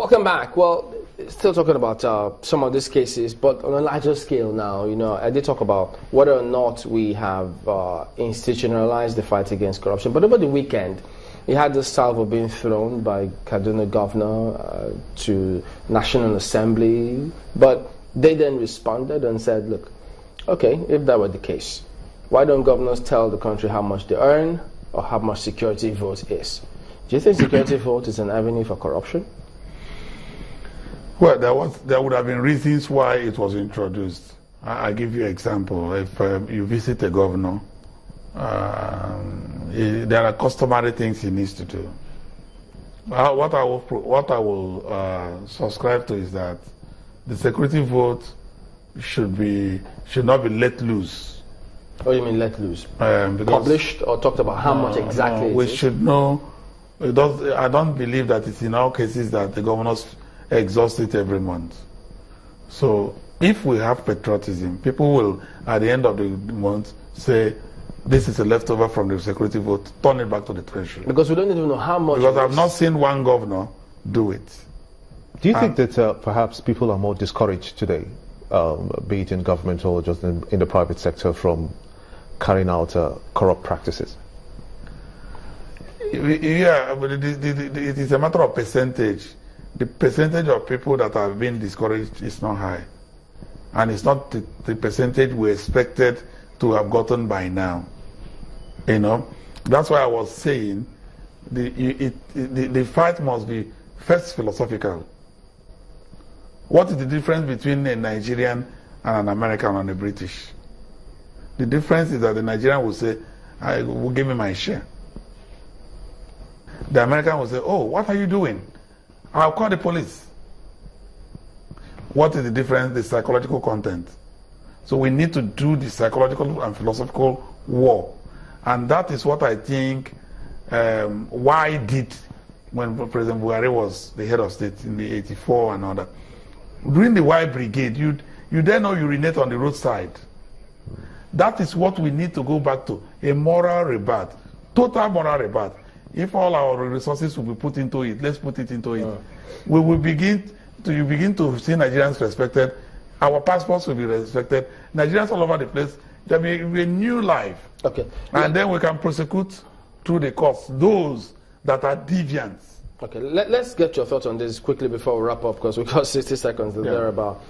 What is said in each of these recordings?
Welcome back. Well, still talking about some of these cases, but on a larger scale now. I did talk about whether or not we have institutionalized the fight against corruption. But over the weekend, you had this salvo being thrown by Kaduna governor to National Assembly, but they then responded and said, look, okay, if that were the case, why don't governors tell the country how much they earn or how much security vote is? Do you think security vote is an avenue for corruption? Well, there would have been reasons why it was introduced. I'll give you an example. If you visit a governor, there are customary things he needs to do. What I will subscribe to is that the security vote should not be let loose. What do you mean let loose? Published or talked about how much exactly? We should know. I don't believe that it's in all cases that the governors exhaust it every month. So if we have patriotism, people will at the end of the month say, this is a leftover from the security vote, turn it back to the treasury. Because we don't even know how much. Because I've not seen one governor do it. Do you think that perhaps people are more discouraged today, be it in government or just in the private sector, from carrying out corrupt practices? Yeah, but it is a matter of percentage. The percentage of people that have been discouraged is not high. And it's not the percentage we expected to have gotten by now. That's why I was saying the fight must be first philosophical. What is the difference between a Nigerian and an American and a British? The difference is that the Nigerian will say, I will give me my share. The American will say, oh, what are you doing? I'll call the police. What is the difference? The psychological content. So we need to do the psychological and philosophical war. And that is what I think why did when President Buhari was the head of state in the 84 and all that. During the Y Brigade, you dare not urinate on the roadside. That is what we need to go back to. A moral rebirth. Total moral rebirth. If all our resources will be put into it, let's put it into it. We will begin to see Nigerians respected. Our passports will be respected. Nigerians all over the place. There will be a new life. Okay. And then we can prosecute through the courts those that are deviants. Okay. Let's get your thoughts on this quickly before we wrap up, because we've got 60 seconds thereabout.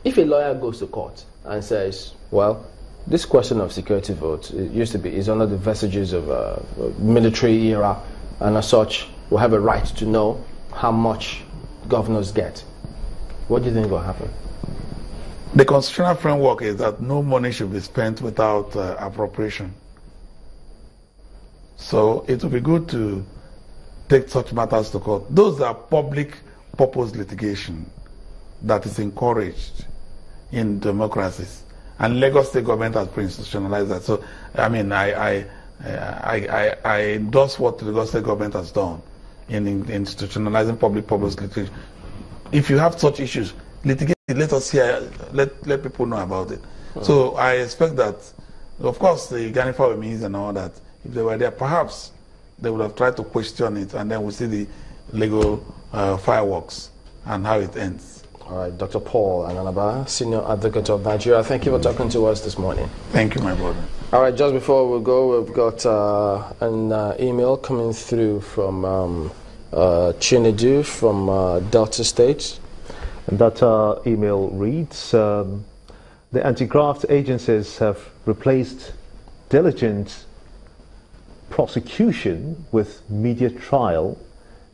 If a lawyer goes to court and says, well, this question of security vote is under the vestiges of a military era, and as such, we have a right to know how much governors get. What do you think will happen? The constitutional framework is that no money should be spent without appropriation. So it would be good to take such matters to court. Those are public purpose litigation that is encouraged in democracies. And Lagos State government has institutionalized that. So, I mean, I endorse what the Lagos State government has done in institutionalizing public purpose litigation. If you have such issues, litigate it, let us hear, let people know about it. So I expect that, of course, the Ganifa means and all that, if they were there, perhaps they would have tried to question it, and then we'll see the legal fireworks and how it ends. All right, Dr. Paul Ananaba, Senior Advocate of Nigeria, thank you for talking to us this morning. Thank you, my brother. All right, just before we go, we've got an email coming through from Chinedu from Delta State. And that email reads, the anti-graft agencies have replaced diligent prosecution with media trial,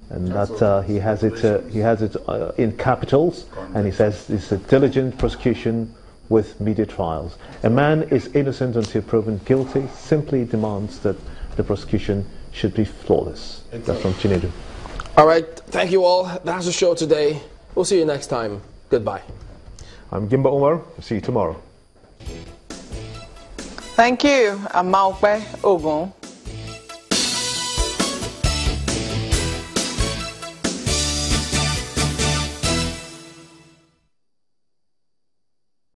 and that he has it in capitals, and he says it's a diligent prosecution with media trials. A man is innocent until proven guilty, simply demands that the prosecution should be flawless. That's from Chinedu. All right, thank you all. That's the show today. We'll see you next time. Goodbye. I'm Gimba Umar. See you tomorrow. Thank you. I'm Maukwe Ogun.